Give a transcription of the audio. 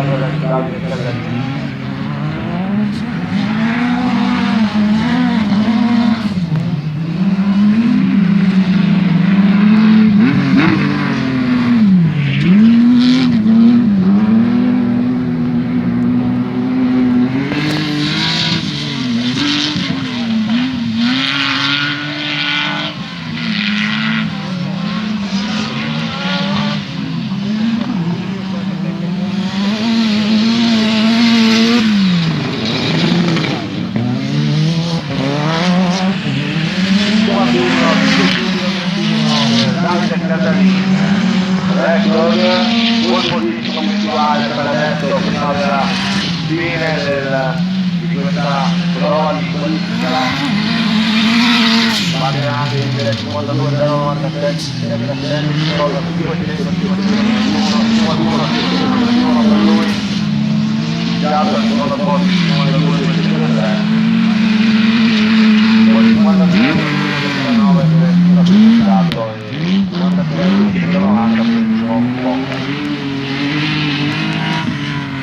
teatro del Davide Casalini. Davide Casalini, record, colpo di commerciale per adesso prima della fine di questa prova di qualifica. Parte anche in 52,97, già per il secondo posto numero 2.